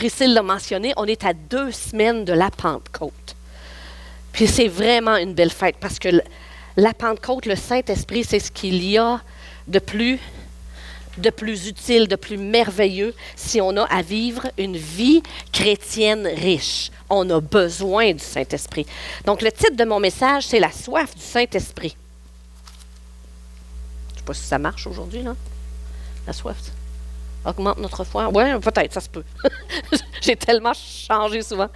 Priscille l'a mentionné, on est à 2 semaines de la Pentecôte. Puis c'est vraiment une belle fête parce que la Pentecôte, le Saint-Esprit, c'est ce qu'il y a de plus utile, de plus merveilleux si on a à vivre une vie chrétienne riche. On a besoin du Saint-Esprit. Donc, le titre de mon message, c'est « La soif du Saint-Esprit ». Je ne sais pas si ça marche aujourd'hui, là. La soif. Augmente notre foi. Oui, peut-être, ça se peut. J'ai tellement changé souvent.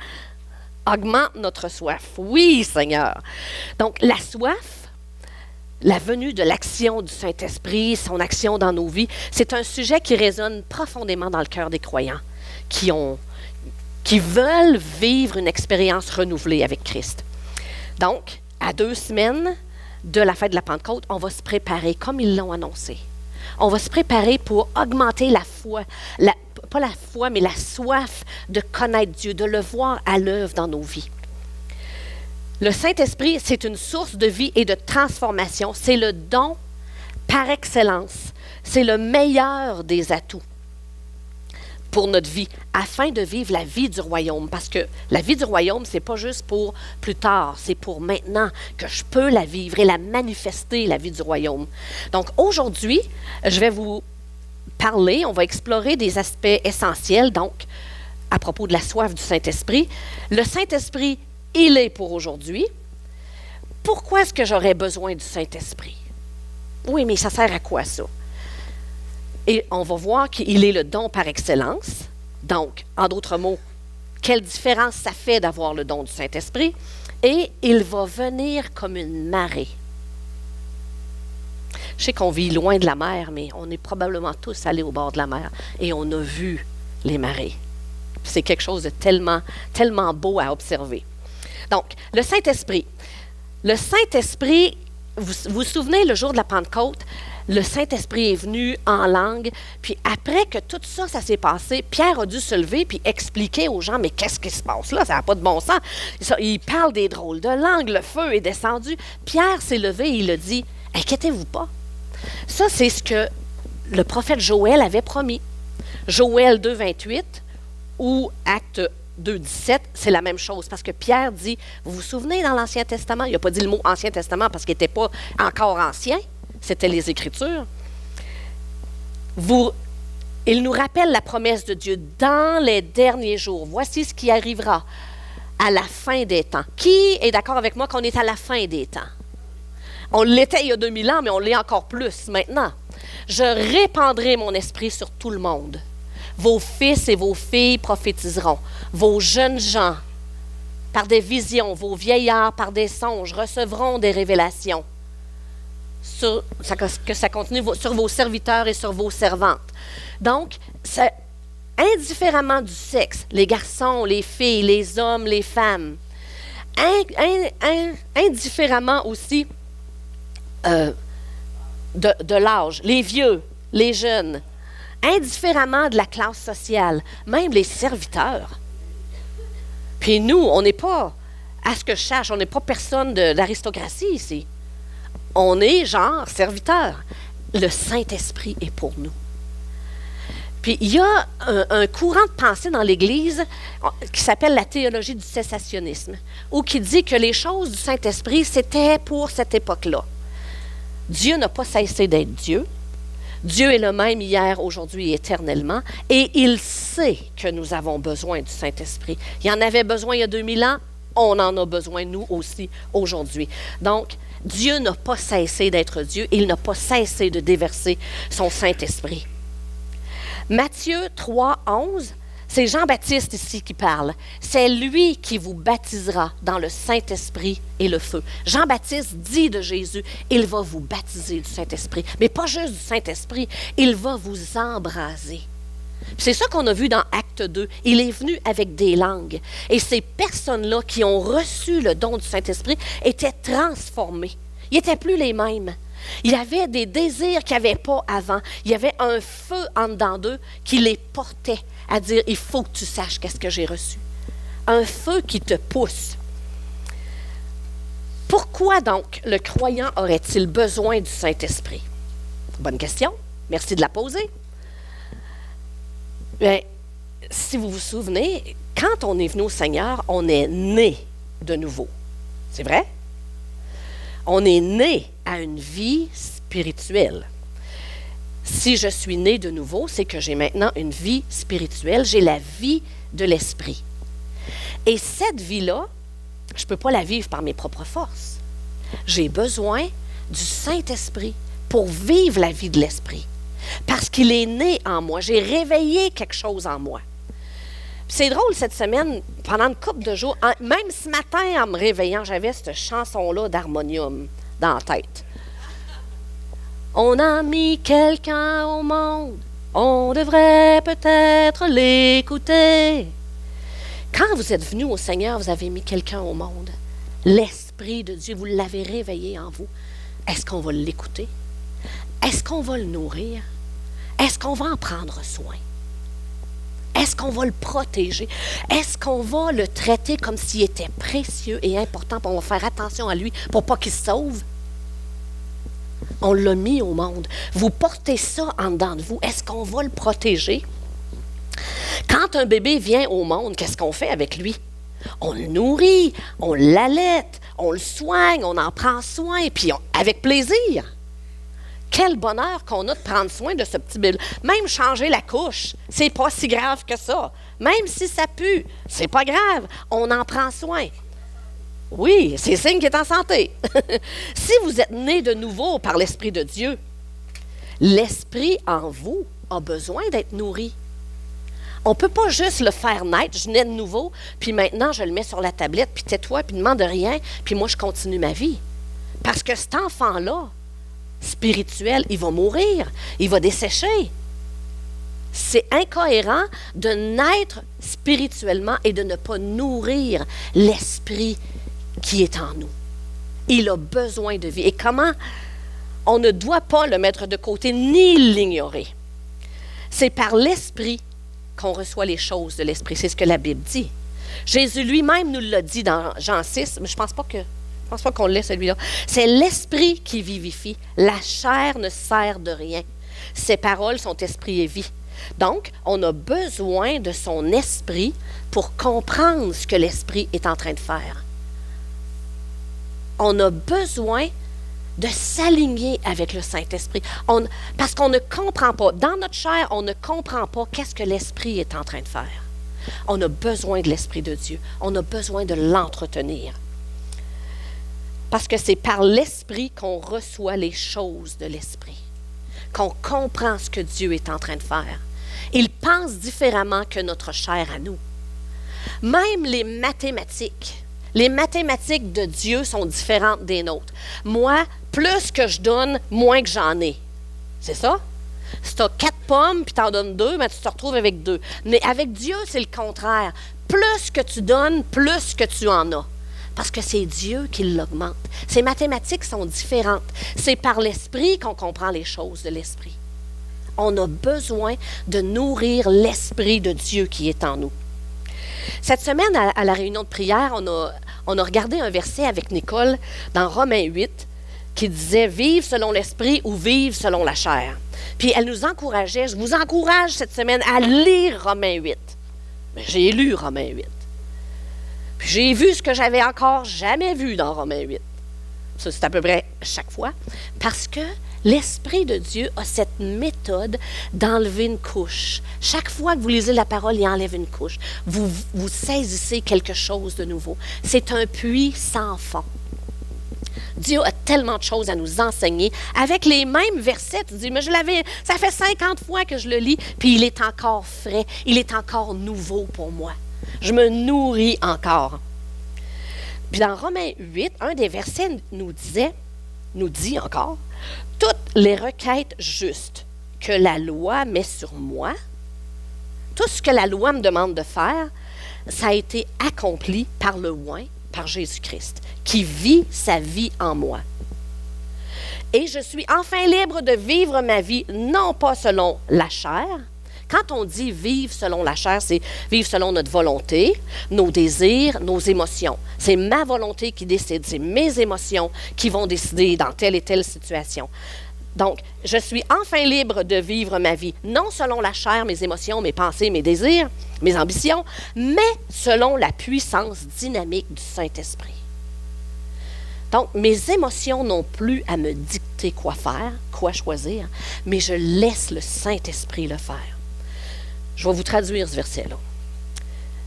Augmente notre soif. Oui, Seigneur. Donc, la soif, la venue de l'action du Saint-Esprit, son action dans nos vies, c'est un sujet qui résonne profondément dans le cœur des croyants qui veulent vivre une expérience renouvelée avec Christ. Donc, à 2 semaines de la fête de la Pentecôte, on va se préparer comme ils l'ont annoncé. On va se préparer pour augmenter la foi, pas la foi, mais la soif de connaître Dieu, de le voir à l'œuvre dans nos vies. Le Saint-Esprit, c'est une source de vie et de transformation. C'est le don par excellence. C'est le meilleur des atouts pour notre vie, afin de vivre la vie du royaume. Parce que la vie du royaume, ce n'est pas juste pour plus tard, c'est pour maintenant que je peux la vivre et la manifester, la vie du royaume. Donc aujourd'hui, je vais vous parler, on va explorer des aspects essentiels, donc à propos de la soif du Saint-Esprit. Le Saint-Esprit, il est pour aujourd'hui. Pourquoi est-ce que j'aurais besoin du Saint-Esprit? Oui, mais ça sert à quoi ça? Et on va voir qu'il est le don par excellence. Donc, en d'autres mots, quelle différence ça fait d'avoir le don du Saint-Esprit? Et il va venir comme une marée. Je sais qu'on vit loin de la mer, mais on est probablement tous allés au bord de la mer et on a vu les marées. C'est quelque chose de tellement, tellement beau à observer. Donc, le Saint-Esprit. Le Saint-Esprit, vous vous souvenez, le jour de la Pentecôte, le Saint-Esprit est venu en langue, puis après que tout ça, ça s'est passé, Pierre a dû se lever puis expliquer aux gens, mais qu'est-ce qui se passe là? Ça n'a pas de bon sens. Il parle des drôles de langue, le feu est descendu. Pierre s'est levé et il a dit, inquiétez-vous pas. Ça, c'est ce que le prophète Joël avait promis. Joël 2,28 ou Acte 2,17, c'est la même chose. Parce que Pierre dit, vous vous souvenez dans l'Ancien Testament, il n'a pas dit le mot Ancien Testament parce qu'il n'était pas encore ancien, c'était les Écritures. Il nous rappelle la promesse de Dieu dans les derniers jours. Voici ce qui arrivera à la fin des temps. Qui est d'accord avec moi qu'on est à la fin des temps? On l'était il y a 2000 ans, mais on l'est encore plus maintenant. Je répandrai mon esprit sur tout le monde. Vos fils et vos filles prophétiseront. Vos jeunes gens, par des visions, vos vieillards, par des songes, recevront des révélations. Que ça continue sur vos serviteurs et sur vos servantes. Donc, indifféremment du sexe, les garçons, les filles, les hommes, les femmes, indifféremment aussi de l'âge, les vieux, les jeunes, indifféremment de la classe sociale, même les serviteurs. Puis nous, on n'est pas, à ce que je sache, on n'est pas personne d'aristocratie ici. On est genre serviteur. Le Saint-Esprit est pour nous. Puis il y a un courant de pensée dans l'Église qui s'appelle la théologie du cessationnisme, ou qui dit que les choses du Saint-Esprit, c'était pour cette époque-là. Dieu n'a pas cessé d'être Dieu. Dieu est le même hier, aujourd'hui et éternellement, et il sait que nous avons besoin du Saint-Esprit. Il en avait besoin il y a 2000 ans, on en a besoin nous aussi aujourd'hui. Donc, Dieu n'a pas cessé d'être Dieu, il n'a pas cessé de déverser son Saint-Esprit. Matthieu 3, 11, c'est Jean-Baptiste ici qui parle. C'est lui qui vous baptisera dans le Saint-Esprit et le feu. Jean-Baptiste dit de Jésus, il va vous baptiser du Saint-Esprit. Mais pas juste du Saint-Esprit, il va vous embraser. C'est ça qu'on a vu dans Acte 2. Il est venu avec des langues. Et ces personnes-là qui ont reçu le don du Saint-Esprit étaient transformées. Ils n'étaient plus les mêmes. Il y avait des désirs qu'il n'y avait pas avant. Il y avait un feu en dedans d'eux qui les portait à dire, il faut que tu saches qu'est-ce que j'ai reçu. Un feu qui te pousse. Pourquoi donc le croyant aurait-il besoin du Saint-Esprit? Bonne question. Merci de la poser. Bien, si vous vous souvenez, quand on est venu au Seigneur, on est né de nouveau. C'est vrai? On est né à une vie spirituelle. Si je suis né de nouveau, c'est que j'ai maintenant une vie spirituelle. J'ai la vie de l'esprit. Et cette vie-là, je ne peux pas la vivre par mes propres forces. J'ai besoin du Saint-Esprit pour vivre la vie de l'esprit. Parce qu'il est né en moi. J'ai réveillé quelque chose en moi. C'est drôle, cette semaine, pendant une couple de jours, même ce matin, en me réveillant, j'avais cette chanson-là d'harmonium dans la tête. On a mis quelqu'un au monde, on devrait peut-être l'écouter. Quand vous êtes venu au Seigneur, vous avez mis quelqu'un au monde. L'Esprit de Dieu, vous l'avez réveillé en vous. Est-ce qu'on va l'écouter? Est-ce qu'on va le nourrir? Est-ce qu'on va en prendre soin? Est-ce qu'on va le protéger? Est-ce qu'on va le traiter comme s'il était précieux et important, pour on va faire attention à lui pour pas qu'il se sauve? On l'a mis au monde. Vous portez ça en dedans de vous. Est-ce qu'on va le protéger? Quand un bébé vient au monde, qu'est-ce qu'on fait avec lui? On le nourrit, on l'allaite, on le soigne, on en prend soin, puis avec plaisir. Quel bonheur qu'on a de prendre soin de ce petit bébé. Même changer la couche, c'est pas si grave que ça. Même si ça pue, c'est pas grave. On en prend soin. Oui, c'est signe qu'il est en santé. Si vous êtes né de nouveau par l'Esprit de Dieu, l'Esprit en vous a besoin d'être nourri. On ne peut pas juste le faire naître, je nais de nouveau, puis maintenant je le mets sur la tablette, puis tais-toi, puis demande rien, puis moi je continue ma vie. Parce que cet enfant-là, spirituel, il va mourir, il va dessécher. C'est incohérent de naître spirituellement et de ne pas nourrir l'esprit qui est en nous. Il a besoin de vie. Et comment? On ne doit pas le mettre de côté ni l'ignorer. C'est par l'esprit qu'on reçoit les choses de l'esprit. C'est ce que la Bible dit. Jésus lui-même nous l'a dit dans Jean 6, mais je ne pense pas qu'on l'ait celui-là. C'est l'esprit qui vivifie. La chair ne sert de rien. Ses paroles sont esprit et vie. Donc, on a besoin de son esprit pour comprendre ce que l'esprit est en train de faire. On a besoin de s'aligner avec le Saint-Esprit. Parce qu'on ne comprend pas. Dans notre chair, on ne comprend pas qu'est-ce que l'Esprit est en train de faire. On a besoin de l'Esprit de Dieu. On a besoin de l'entretenir. Parce que c'est par l'Esprit qu'on reçoit les choses de l'Esprit. Qu'on comprend ce que Dieu est en train de faire. Il pense différemment que notre chair à nous. Même les mathématiques de Dieu sont différentes des nôtres. Moi, plus que je donne, moins que j'en ai. C'est ça? Si tu as 4 pommes puis tu en donnes 2, ben tu te retrouves avec 2. Mais avec Dieu, c'est le contraire. Plus que tu donnes, plus que tu en as. Parce que c'est Dieu qui l'augmente. Ces mathématiques sont différentes. C'est par l'Esprit qu'on comprend les choses de l'Esprit. On a besoin de nourrir l'Esprit de Dieu qui est en nous. Cette semaine, à la réunion de prière, on a regardé un verset avec Nicole dans Romains 8 qui disait « Vive selon l'esprit ou vive selon la chair ». Puis elle nous encourageait. Je vous encourage cette semaine à lire Romains 8. Mais j'ai lu Romains 8. Puis j'ai vu ce que j'avais encore jamais vu dans Romains 8. Ça, c'est à peu près chaque fois. Parce que l'Esprit de Dieu a cette méthode d'enlever une couche. Chaque fois que vous lisez la parole, il enlève une couche. Vous saisissez quelque chose de nouveau. C'est un puits sans fond. Dieu a tellement de choses à nous enseigner. Avec les mêmes versets, tu dis, mais ça fait 50 fois que je le lis, puis il est encore frais, il est encore nouveau pour moi. Je me nourris encore. Puis dans Romains 8, un des versets nous dit encore, toutes les requêtes justes que la loi met sur moi, tout ce que la loi me demande de faire, ça a été accompli par le oint, par Jésus-Christ, qui vit sa vie en moi. Et je suis enfin libre de vivre ma vie, non pas selon la chair. Quand on dit vivre selon la chair, c'est vivre selon notre volonté, nos désirs, nos émotions. C'est ma volonté qui décide, c'est mes émotions qui vont décider dans telle et telle situation. Donc, je suis enfin libre de vivre ma vie, non selon la chair, mes émotions, mes pensées, mes désirs, mes ambitions, mais selon la puissance dynamique du Saint-Esprit. Donc, mes émotions n'ont plus à me dicter quoi faire, quoi choisir, mais je laisse le Saint-Esprit le faire. Je vais vous traduire ce verset-là.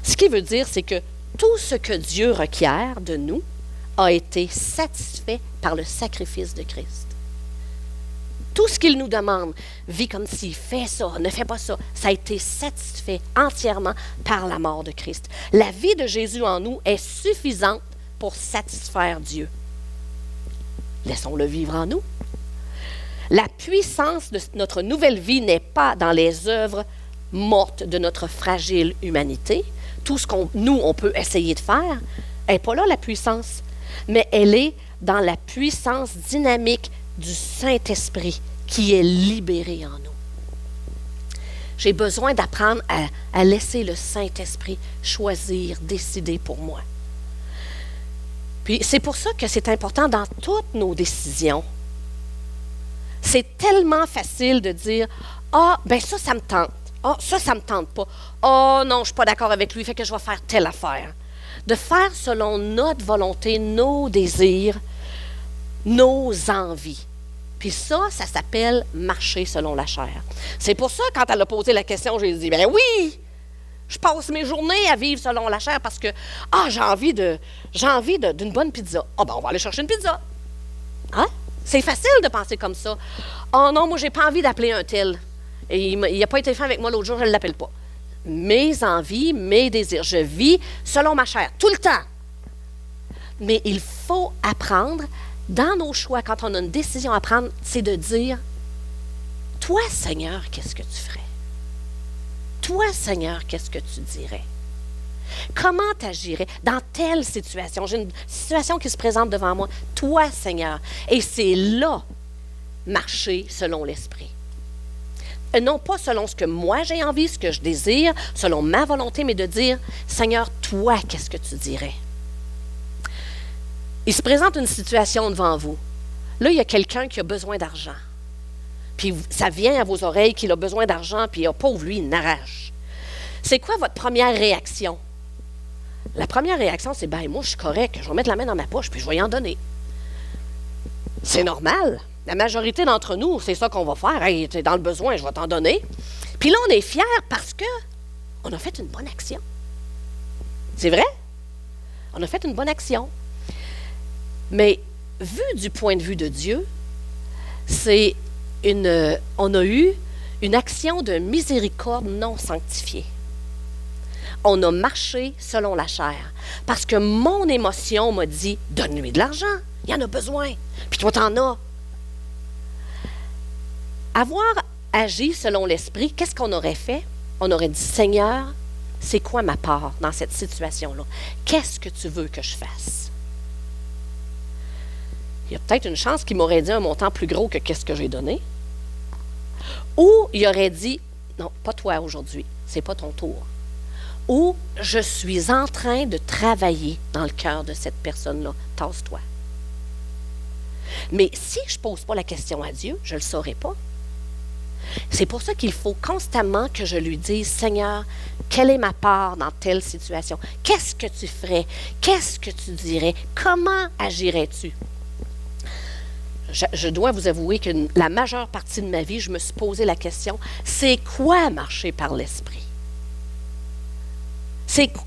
Ce qui veut dire, c'est que tout ce que Dieu requiert de nous a été satisfait par le sacrifice de Christ. Tout ce qu'il nous demande, vis comme s'il fait ça, ne fais pas ça, ça a été satisfait entièrement par la mort de Christ. La vie de Jésus en nous est suffisante pour satisfaire Dieu. Laissons-le vivre en nous. La puissance de notre nouvelle vie n'est pas dans les œuvres mortes de notre fragile humanité. Tout ce on peut essayer de faire, elle n'est pas là, la puissance, mais elle est dans la puissance dynamique du Saint-Esprit qui est libéré en nous. J'ai besoin d'apprendre à laisser le Saint-Esprit choisir, décider pour moi. Puis c'est pour ça que c'est important dans toutes nos décisions. C'est tellement facile de dire « Ah, ben ça me tente. Ah, ça me tente pas. Ah, non, je suis pas d'accord avec lui, fait que je vais faire telle affaire. » De faire selon notre volonté, nos désirs, nos envies. Puis ça s'appelle marcher selon la chair. C'est pour ça, quand elle a posé la question, j'ai dit, ben oui, je passe mes journées à vivre selon la chair parce que, j'ai envie d'une bonne pizza. Ah, ben on va aller chercher une pizza. Hein? C'est facile de penser comme ça. Oh non, moi, j'ai pas envie d'appeler un tel. Et il n'a pas été fait avec moi l'autre jour, je ne l'appelle pas. Mes envies, mes désirs, je vis selon ma chair, tout le temps. Mais il faut apprendre, dans nos choix, quand on a une décision à prendre, c'est de dire, toi, Seigneur, qu'est-ce que tu ferais? Toi, Seigneur, qu'est-ce que tu dirais? Comment t'agirais dans telle situation? J'ai une situation qui se présente devant moi. Toi, Seigneur. Et c'est là, marcher selon l'Esprit. Non pas selon ce que moi j'ai envie, ce que je désire, selon ma volonté, mais de dire, Seigneur, toi, qu'est-ce que tu dirais? Il se présente une situation devant vous. Là, il y a quelqu'un qui a besoin d'argent. Puis ça vient à vos oreilles qu'il a besoin d'argent, puis pauvre lui, il n'arrache. C'est quoi votre première réaction? La première réaction, c'est, ben moi, je suis correct, je vais mettre la main dans ma poche, puis je vais y en donner. C'est normal. La majorité d'entre nous, c'est ça qu'on va faire. Hey, tu es dans le besoin, je vais t'en donner. Puis là, on est fiers parce que on a fait une bonne action. C'est vrai? On a fait une bonne action. Mais vu du point de vue de Dieu, on a eu une action de miséricorde non sanctifiée. On a marché selon la chair. Parce que mon émotion m'a dit, donne-lui de l'argent, il en a besoin. Puis toi, t'en as. Avoir agi selon l'Esprit, qu'est-ce qu'on aurait fait? On aurait dit, Seigneur, c'est quoi ma part dans cette situation-là? Qu'est-ce que tu veux que je fasse? Il y a peut-être une chance qu'il m'aurait dit un montant plus gros que qu'est-ce que j'ai donné. Ou il aurait dit, non, pas toi aujourd'hui, c'est pas ton tour. Ou je suis en train de travailler dans le cœur de cette personne-là, tasse-toi. Mais si je ne pose pas la question à Dieu, je ne le saurai pas. C'est pour ça qu'il faut constamment que je lui dise, Seigneur, quelle est ma part dans telle situation? Qu'est-ce que tu ferais? Qu'est-ce que tu dirais? Comment agirais-tu? Je dois vous avouer que la majeure partie de ma vie, je me suis posé la question, c'est quoi marcher par l'Esprit?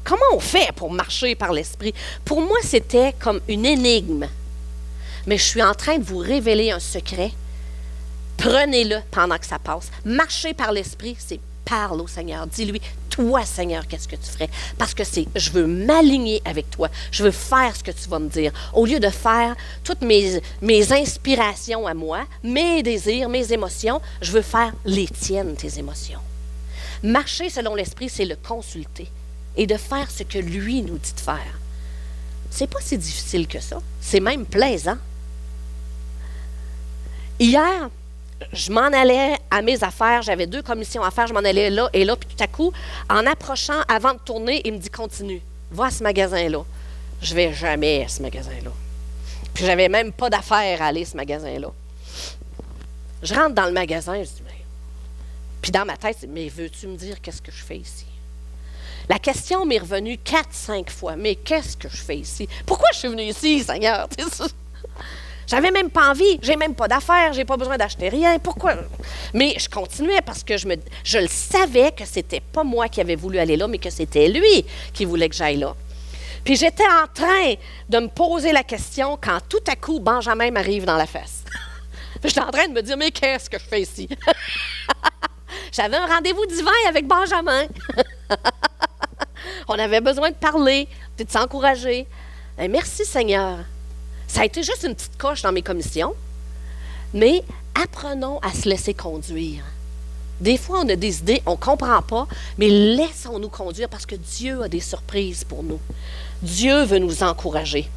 Comment on fait pour marcher par l'Esprit? Pour moi, c'était comme une énigme. Mais je suis en train de vous révéler un secret. Prenez-le pendant que ça passe. Marcher par l'Esprit, c'est parle au Seigneur. Dis-lui, toi, Seigneur, qu'est-ce que tu ferais? Parce que je veux m'aligner avec toi. Je veux faire ce que tu vas me dire. Au lieu de faire toutes mes inspirations à moi, mes désirs, mes émotions, je veux faire les tiennes, tes émotions. Marcher selon l'Esprit, c'est le consulter et de faire ce que lui nous dit de faire. C'est pas si difficile que ça. C'est même plaisant. Hier, je m'en allais à mes affaires. J'avais 2 commissions à faire. Je m'en allais là et là. Puis tout à coup, en approchant, avant de tourner, il me dit « Continue. Va à ce magasin-là. » Je vais jamais à ce magasin-là. Puis j'avais même pas d'affaires à aller à ce magasin-là. Je rentre dans le magasin, je dis, puis dans ma tête, mais veux-tu me dire qu'est-ce que je fais ici? La question m'est revenue 4-5 fois. Mais qu'est-ce que je fais ici? Pourquoi je suis venue ici, Seigneur? J'avais même pas envie, j'ai même pas d'affaires, j'ai pas besoin d'acheter rien. Pourquoi? Mais je continuais parce que je le savais que c'était pas moi qui avais voulu aller là, mais que c'était lui qui voulait que j'aille là. Puis j'étais en train de me poser la question quand tout à coup, Benjamin m'arrive dans la face. J'étais en train de me dire, mais qu'est-ce que je fais ici? J'avais un rendez-vous divin avec Benjamin. On avait besoin de parler, de s'encourager. Et merci Seigneur. Ça a été juste une petite coche dans mes commissions, mais apprenons à se laisser conduire. Des fois, on a des idées, on ne comprend pas, mais laissons-nous conduire parce que Dieu a des surprises pour nous. Dieu veut nous encourager.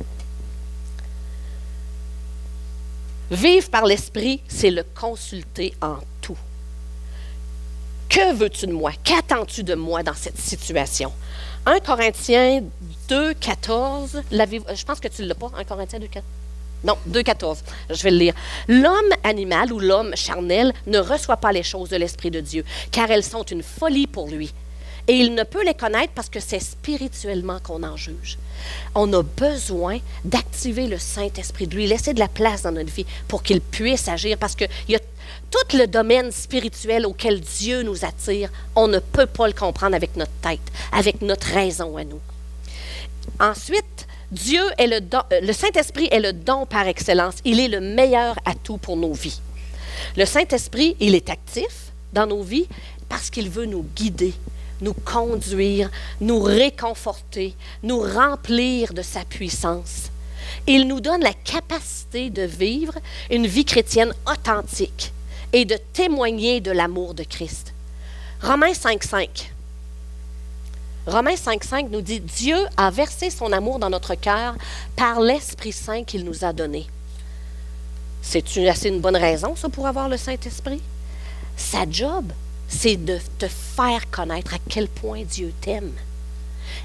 Vivre par l'Esprit, c'est le consulter en tout. Que veux-tu de moi? Qu'attends-tu de moi dans cette situation? 1 Corinthiens 2, 14, je pense que tu ne l'as pas, 1 Corinthiens 2, 14. Non, 2, 14, je vais le lire. L'homme animal ou l'homme charnel ne reçoit pas les choses de l'Esprit de Dieu, car elles sont une folie pour lui. Et il ne peut les connaître parce que c'est spirituellement qu'on en juge. On a besoin d'activer le Saint-Esprit, de lui laisser de la place dans notre vie pour qu'il puisse agir, parce qu'il y a tout le domaine spirituel auquel Dieu nous attire, on ne peut pas le comprendre avec notre tête, avec notre raison à nous. Ensuite, Dieu est le Saint-Esprit est le don par excellence. Il est le meilleur atout pour nos vies. Le Saint-Esprit, il est actif dans nos vies parce qu'il veut nous guider, nous conduire, nous réconforter, nous remplir de sa puissance. Il nous donne la capacité de vivre une vie chrétienne authentique et de témoigner de l'amour de Christ. Romains 5,5. Romains 5,5 nous dit « Dieu a versé son amour dans notre cœur par l'Esprit Saint qu'il nous a donné. » C'est-tu assez une bonne raison, ça, pour avoir le Saint-Esprit? Sa job, c'est de te faire connaître à quel point Dieu t'aime.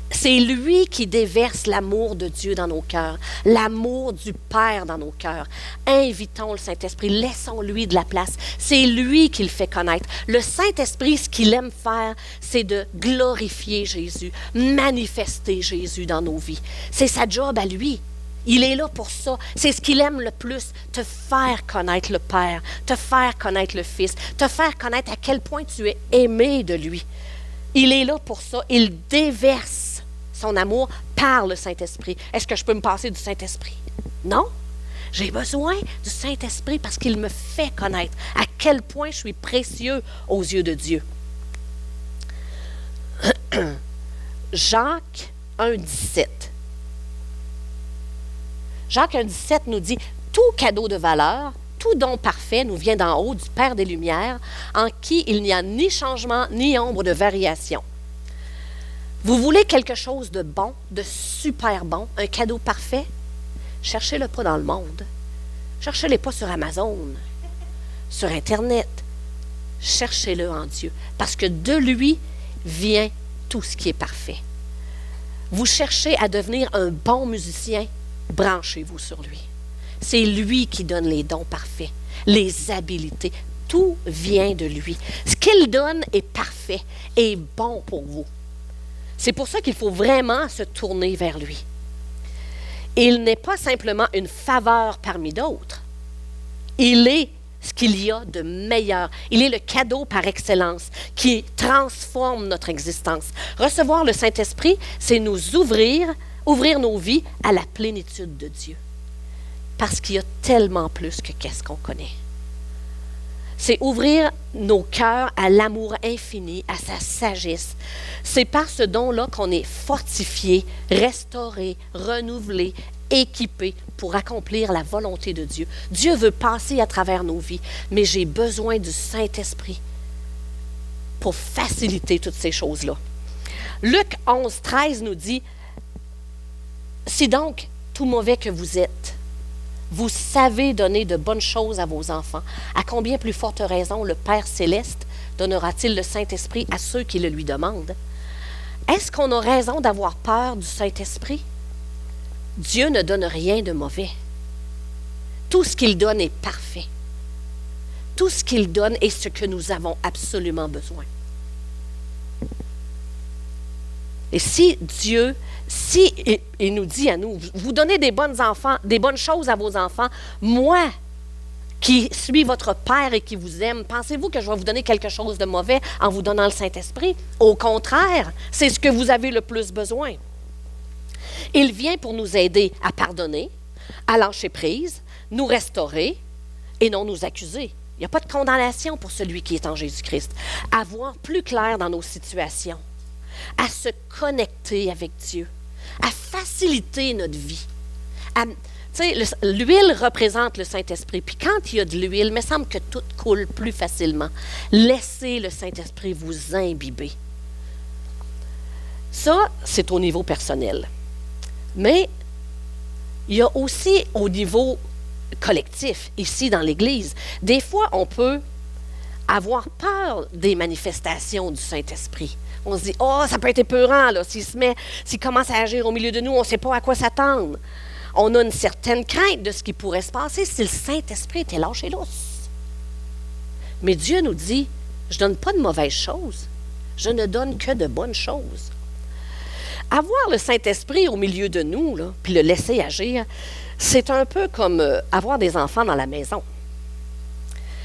C'est lui qui déverse l'amour de Dieu dans nos cœurs, l'amour du Père dans nos cœurs. Invitons le Saint-Esprit, laissons-lui de la place. C'est lui qui le fait connaître. Le Saint-Esprit, ce qu'il aime faire, c'est de glorifier Jésus, manifester Jésus dans nos vies. C'est sa job à lui. Il est là pour ça. C'est ce qu'il aime le plus, te faire connaître le Père, te faire connaître le Fils, te faire connaître à quel point tu es aimé de lui. Il est là pour ça. Il déverse son amour par le Saint-Esprit. Est-ce que je peux me passer du Saint-Esprit? Non. J'ai besoin du Saint-Esprit parce qu'il me fait connaître à quel point je suis précieux aux yeux de Dieu. Jacques 1,17. Jacques 1,17 nous dit « Tout cadeau de valeur, tout don parfait nous vient d'en haut du Père des Lumières, en qui il n'y a ni changement ni ombre de variation. » Vous voulez quelque chose de bon, de super bon, un cadeau parfait? Cherchez-le pas dans le monde. Cherchez-le pas sur Amazon, sur Internet. Cherchez-le en Dieu, parce que de lui vient tout ce qui est parfait. Vous cherchez à devenir un bon musicien, branchez-vous sur lui. C'est lui qui donne les dons parfaits, les habiletés. Tout vient de lui. Ce qu'il donne est parfait et bon pour vous. C'est pour ça qu'il faut vraiment se tourner vers lui. Il n'est pas simplement une faveur parmi d'autres. Il est ce qu'il y a de meilleur. Il est le cadeau par excellence qui transforme notre existence. Recevoir le Saint-Esprit, c'est nous ouvrir nos vies à la plénitude de Dieu. Parce qu'il y a tellement plus que qu'est-ce qu'on connaît. C'est ouvrir nos cœurs à l'amour infini, à sa sagesse. C'est par ce don-là qu'on est fortifié, restauré, renouvelé, équipé pour accomplir la volonté de Dieu. Dieu veut passer à travers nos vies, mais j'ai besoin du Saint-Esprit pour faciliter toutes ces choses-là. Luc 11, 13 nous dit « Si donc, tout mauvais que vous êtes, vous savez donner de bonnes choses à vos enfants, à combien plus forte raison le Père céleste donnera-t-il le Saint-Esprit à ceux qui le lui demandent? » Est-ce qu'on a raison d'avoir peur du Saint-Esprit? Dieu ne donne rien de mauvais. Tout ce qu'il donne est parfait. tout ce qu'il donne est ce que nous avons absolument besoin. Et si Dieu, il nous dit à nous, vous donnez des bonnes choses à vos enfants, moi, qui suis votre Père et qui vous aime, pensez-vous que je vais vous donner quelque chose de mauvais en vous donnant le Saint-Esprit? Au contraire, c'est ce que vous avez le plus besoin. Il vient pour nous aider à pardonner, à lâcher prise, nous restaurer et non nous accuser. Il n'y a pas de condamnation pour celui qui est en Jésus-Christ. À voir plus clair dans nos situations, à se connecter avec Dieu, à faciliter notre vie. L'huile représente le Saint-Esprit. Puis quand il y a de l'huile, il me semble que tout coule plus facilement. Laissez le Saint-Esprit vous imbiber. Ça, c'est au niveau personnel. Mais il y a aussi au niveau collectif, ici dans l'Église. Des fois, on peut avoir peur des manifestations du Saint-Esprit. On se dit, oh, ça peut être épeurant, là, s'il commence à agir au milieu de nous, on ne sait pas à quoi s'attendre. On a une certaine crainte de ce qui pourrait se passer si le Saint-Esprit était lâché lousse. Mais Dieu nous dit, je ne donne pas de mauvaises choses, je ne donne que de bonnes choses. Avoir le Saint-Esprit au milieu de nous, là, puis le laisser agir, c'est un peu comme avoir des enfants dans la maison.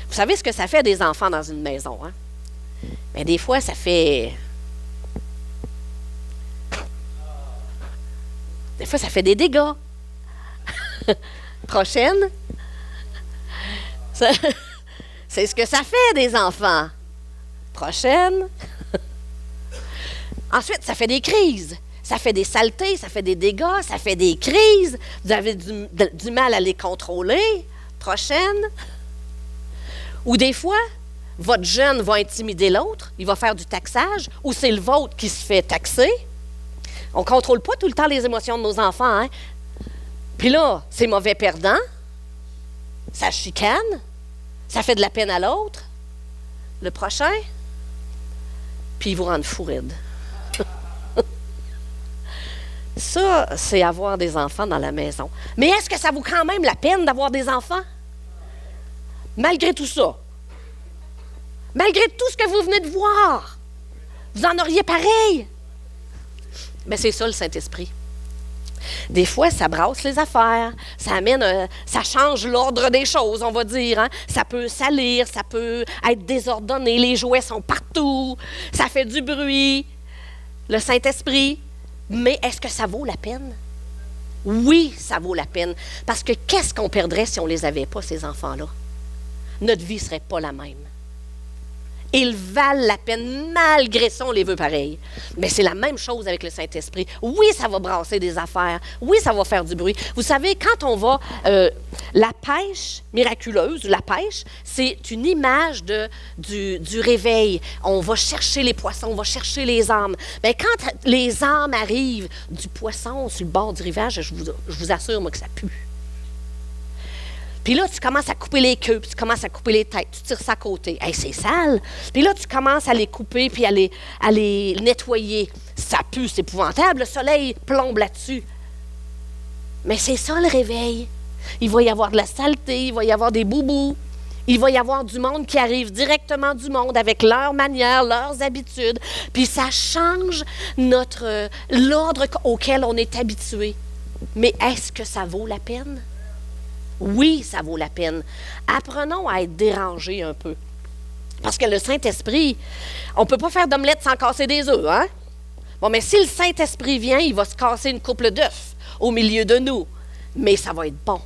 Vous savez ce que ça fait des enfants dans une maison, hein? Mais des fois, ça fait... Des fois, ça fait des dégâts. Prochaine. C'est ce que ça fait des enfants. Prochaine. Ensuite, ça fait des crises. Ça fait des saletés, ça fait des dégâts, ça fait des crises. Vous avez du mal à les contrôler. Prochaine. Ou des fois, votre jeune va intimider l'autre, il va faire du taxage, ou c'est le vôtre qui se fait taxer. On ne contrôle pas tout le temps les émotions de nos enfants, hein? Puis là, c'est mauvais perdant, ça chicane, ça fait de la peine à l'autre, le prochain, puis ils vous rendent fou ride. Ça, c'est avoir des enfants dans la maison. Mais est-ce que ça vaut quand même la peine d'avoir des enfants? Malgré tout ça. Malgré tout ce que vous venez de voir. Vous en auriez pareil. Mais c'est ça le Saint-Esprit. Des fois, ça brasse les affaires, ça amène, ça change l'ordre des choses, on va dire. Hein? Ça peut salir, ça peut être désordonné, les jouets sont partout, ça fait du bruit. Le Saint-Esprit. Mais est-ce que ça vaut la peine? Oui, ça vaut la peine. Parce que qu'est-ce qu'on perdrait si on ne les avait pas, ces enfants-là? Notre vie ne serait pas la même. Ils valent la peine, malgré ça, on les veut pareil. Mais c'est la même chose avec le Saint-Esprit. Oui, ça va brasser des affaires. Oui, ça va faire du bruit. Vous savez, quand on va... la pêche miraculeuse, la pêche, c'est une image du réveil. On va chercher les poissons, on va chercher les âmes. Bien, quand les âmes arrivent du poisson sur le bord du rivage, je vous assure, moi, que ça pue. Puis là, tu commences à couper les queues, puis tu commences à couper les têtes, tu tires ça à côté. Hey, c'est sale. Puis là, tu commences à les couper, puis à les nettoyer. Ça pue, c'est épouvantable. Le soleil plombe là-dessus. Mais c'est ça le réveil. Il va y avoir de la saleté, il va y avoir des boubous. Il va y avoir du monde qui arrive directement du monde avec leurs manières, leurs habitudes. Puis ça change l'ordre auquel on est habitué. Mais est-ce que ça vaut la peine? Oui, ça vaut la peine. Apprenons à être dérangés un peu. Parce que le Saint-Esprit, on ne peut pas faire d'omelette sans casser des œufs, hein? Bon, mais si le Saint-Esprit vient, il va se casser une couple d'œufs au milieu de nous. Mais ça va être bon.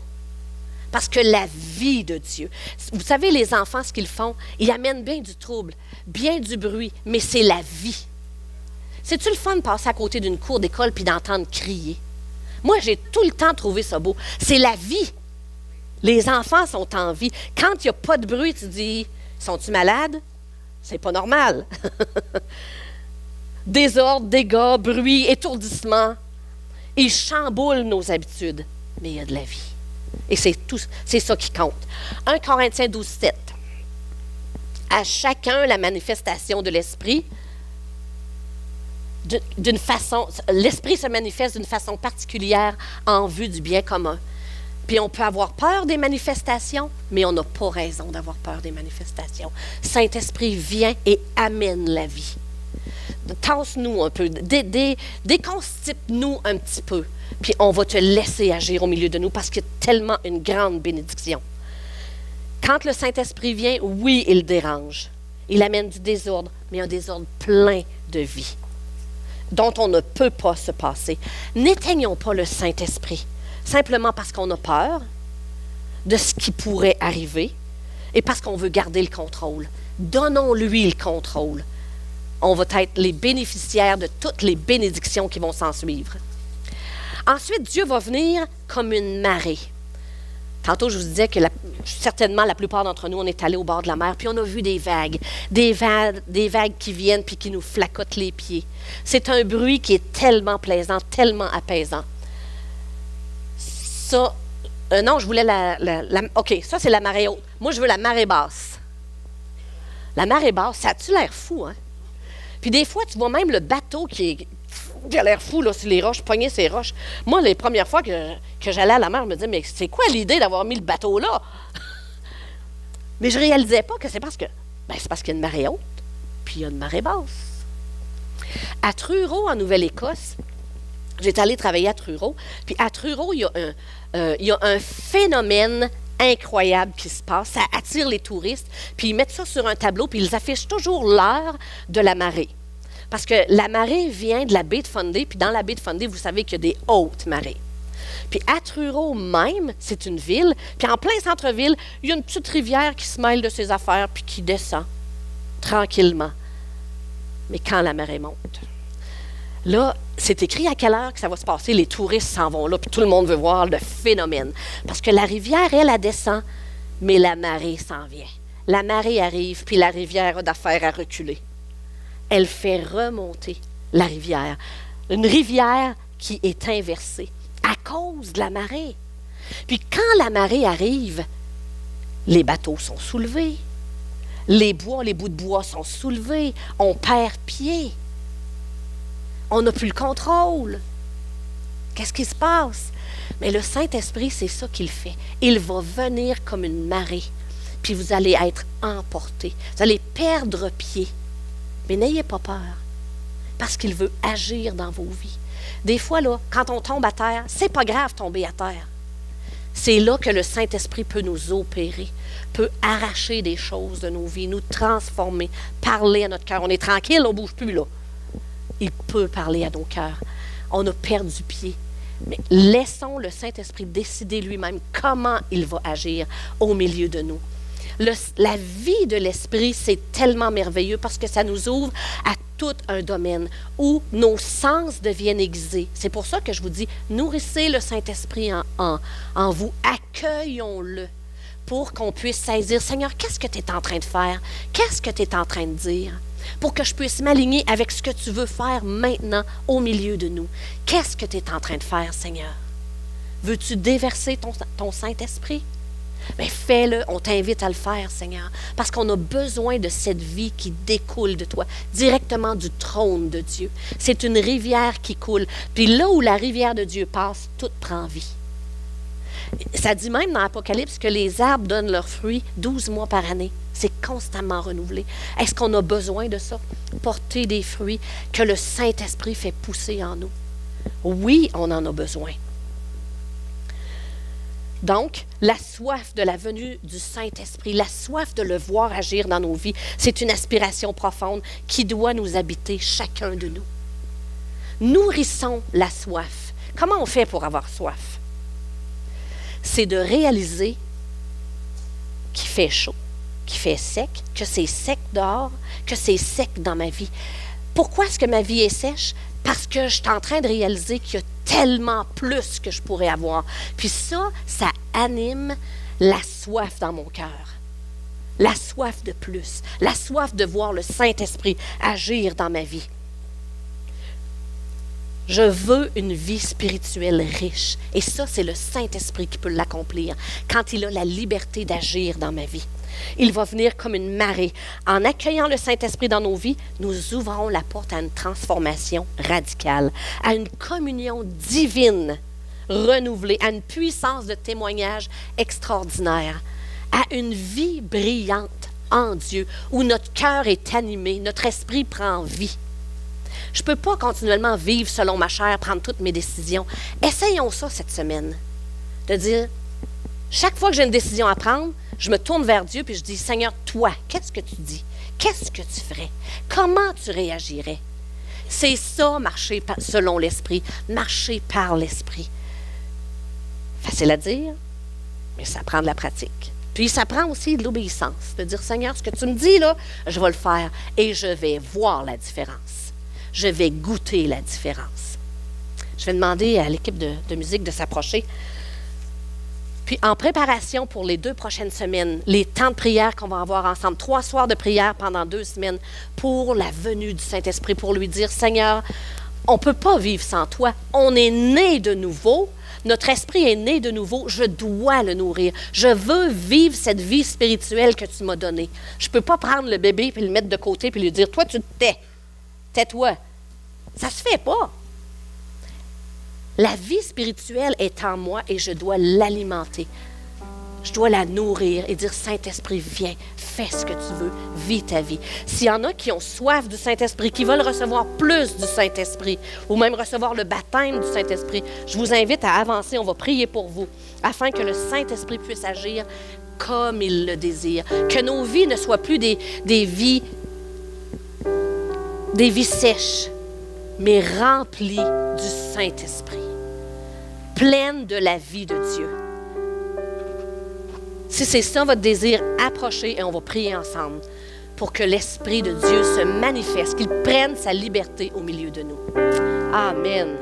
Parce que la vie de Dieu, vous savez, les enfants, ce qu'ils font, ils amènent bien du trouble, bien du bruit, mais c'est la vie. C'est-tu le fun de passer à côté d'une cour d'école puis d'entendre crier? Moi, j'ai tout le temps trouvé ça beau. C'est la vie. Les enfants sont en vie. Quand il n'y a pas de bruit, tu dis, sont-ils malades? C'est pas normal. Désordre, dégâts, bruit, étourdissement. Ils chamboulent nos habitudes. Mais il y a de la vie. Et c'est ça qui compte. 1 Corinthiens 12, 7. À chacun la manifestation de l'Esprit, l'Esprit se manifeste d'une façon particulière en vue du bien commun. Puis on peut avoir peur des manifestations, mais on n'a pas raison d'avoir peur des manifestations. Saint-Esprit vient et amène la vie. Tasse-nous un peu, déconstipe-nous un petit peu, puis on va te laisser agir au milieu de nous parce qu'il y a tellement une grande bénédiction. Quand le Saint-Esprit vient, oui, il dérange. Il amène du désordre, mais un désordre plein de vie, dont on ne peut pas se passer. N'éteignons pas le Saint-Esprit, simplement parce qu'on a peur de ce qui pourrait arriver et parce qu'on veut garder le contrôle. Donnons-lui le contrôle. On va être les bénéficiaires de toutes les bénédictions qui vont s'en suivre. Ensuite, Dieu va venir comme une marée. Tantôt, je vous disais que certainement, la plupart d'entre nous, on est allés au bord de la mer, puis on a vu des vagues qui viennent puis qui nous flacotent les pieds. C'est un bruit qui est tellement plaisant, tellement apaisant. Ça, non, je voulais OK, ça, c'est la marée haute. Moi, je veux la marée basse. La marée basse, ça a-tu l'air fou, hein? Puis des fois, tu vois même le bateau qui a l'air fou là, sur les roches, pogner ces roches. Moi, les premières fois que j'allais à la mer, je me disais, mais c'est quoi l'idée d'avoir mis le bateau là? Mais je ne réalisais pas que c'est parce qu'il y a une marée haute, puis il y a une marée basse. À Truro, en Nouvelle-Écosse, j'étais allée travailler à Truro, puis à Truro, il y a un phénomène incroyable qui se passe. Ça attire les touristes, puis ils mettent ça sur un tableau, puis ils affichent toujours l'heure de la marée. Parce que la marée vient de la baie de Fundy, puis dans la baie de Fundy, vous savez qu'il y a des hautes marées. Puis à Truro même, c'est une ville, puis en plein centre-ville, il y a une petite rivière qui se mêle de ses affaires, puis qui descend tranquillement. Mais quand la marée monte, là, c'est écrit à quelle heure que ça va se passer. Les touristes s'en vont là, puis tout le monde veut voir le phénomène. Parce que la rivière, elle descend, mais la marée s'en vient. La marée arrive, puis la rivière a d'affaires à reculer. Elle fait remonter la rivière. Une rivière qui est inversée à cause de la marée. Puis quand la marée arrive, les bateaux sont soulevés. Les bouts de bois sont soulevés. On perd pied. On n'a plus le contrôle. Qu'est-ce qui se passe? Mais le Saint-Esprit, c'est ça qu'il fait. Il va venir comme une marée. Puis vous allez être emportés. Vous allez perdre pied. Mais n'ayez pas peur. Parce qu'il veut agir dans vos vies. Des fois, là, quand on tombe à terre, c'est pas grave tomber à terre. C'est là que le Saint-Esprit peut nous opérer, peut arracher des choses de nos vies, nous transformer, parler à notre cœur. On est tranquille, on ne bouge plus, là. Il peut parler à nos cœurs. On a perdu pied. Mais laissons le Saint-Esprit décider lui-même comment il va agir au milieu de nous. La vie de l'Esprit, c'est tellement merveilleux parce que ça nous ouvre à tout un domaine où nos sens deviennent aiguisés. C'est pour ça que je vous dis, nourrissez le Saint-Esprit en vous, accueillons-le pour qu'on puisse saisir, Seigneur, qu'est-ce que tu es en train de faire? Qu'est-ce que tu es en train de dire? Pour que je puisse m'aligner avec ce que tu veux faire maintenant au milieu de nous. Qu'est-ce que tu es en train de faire, Seigneur? Veux-tu déverser ton Saint-Esprit? Bien, fais-le, on t'invite à le faire, Seigneur, parce qu'on a besoin de cette vie qui découle de toi, directement du trône de Dieu. C'est une rivière qui coule, puis là où la rivière de Dieu passe, tout prend vie. Ça dit même dans l'Apocalypse que les arbres donnent leurs fruits 12 mois par année. C'est constamment renouvelé. Est-ce qu'on a besoin de ça? Porter des fruits que le Saint-Esprit fait pousser en nous. Oui, on en a besoin. Donc, la soif de la venue du Saint-Esprit, la soif de le voir agir dans nos vies, c'est une aspiration profonde qui doit nous habiter, chacun de nous. Nourrissons la soif. Comment on fait pour avoir soif? C'est de réaliser qu'il fait chaud, qu'il fait sec, que c'est sec dehors, que c'est sec dans ma vie. Pourquoi est-ce que ma vie est sèche? Parce que je suis en train de réaliser qu'il y a tellement plus que je pourrais avoir. Puis ça anime la soif dans mon cœur. La soif de plus. La soif de voir le Saint-Esprit agir dans ma vie. Je veux une vie spirituelle riche. Et ça, c'est le Saint-Esprit qui peut l'accomplir quand il a la liberté d'agir dans ma vie. Il va venir comme une marée. En accueillant le Saint-Esprit dans nos vies, nous ouvrons la porte à une transformation radicale, à une communion divine renouvelée, à une puissance de témoignage extraordinaire, à une vie brillante en Dieu, où notre cœur est animé, notre esprit prend vie. Je ne peux pas continuellement vivre selon ma chair, prendre toutes mes décisions. Essayons ça cette semaine, de dire, chaque fois que j'ai une décision à prendre, je me tourne vers Dieu et je dis, Seigneur, toi, qu'est-ce que tu dis? Qu'est-ce que tu ferais? Comment tu réagirais? C'est ça, marcher selon l'Esprit, marcher par l'Esprit. Facile à dire, mais ça prend de la pratique. Puis ça prend aussi de l'obéissance, de dire, Seigneur, ce que tu me dis là, je vais le faire et je vais voir la différence. Je vais goûter la différence. Je vais demander à l'équipe de musique de s'approcher. Puis en préparation pour les 2 prochaines semaines, les temps de prière qu'on va avoir ensemble, 3 soirs de prière pendant 2 semaines pour la venue du Saint-Esprit, pour lui dire, Seigneur, on ne peut pas vivre sans toi. On est né de nouveau. Notre esprit est né de nouveau. Je dois le nourrir. Je veux vivre cette vie spirituelle que tu m'as donnée. Je ne peux pas prendre le bébé puis le mettre de côté puis lui dire, toi, tu te tais. Tais-toi. Ça ne se fait pas. La vie spirituelle est en moi et je dois l'alimenter. Je dois la nourrir et dire, Saint-Esprit, viens, fais ce que tu veux, vis ta vie. S'il y en a qui ont soif du Saint-Esprit, qui veulent recevoir plus du Saint-Esprit, ou même recevoir le baptême du Saint-Esprit, je vous invite à avancer, on va prier pour vous, afin que le Saint-Esprit puisse agir comme il le désire. Que nos vies ne soient plus des vies sèches, mais remplies du Saint-Esprit, pleines de la vie de Dieu. Si c'est ça votre désir, approchez et on va prier ensemble pour que l'Esprit de Dieu se manifeste, qu'il prenne sa liberté au milieu de nous. Amen.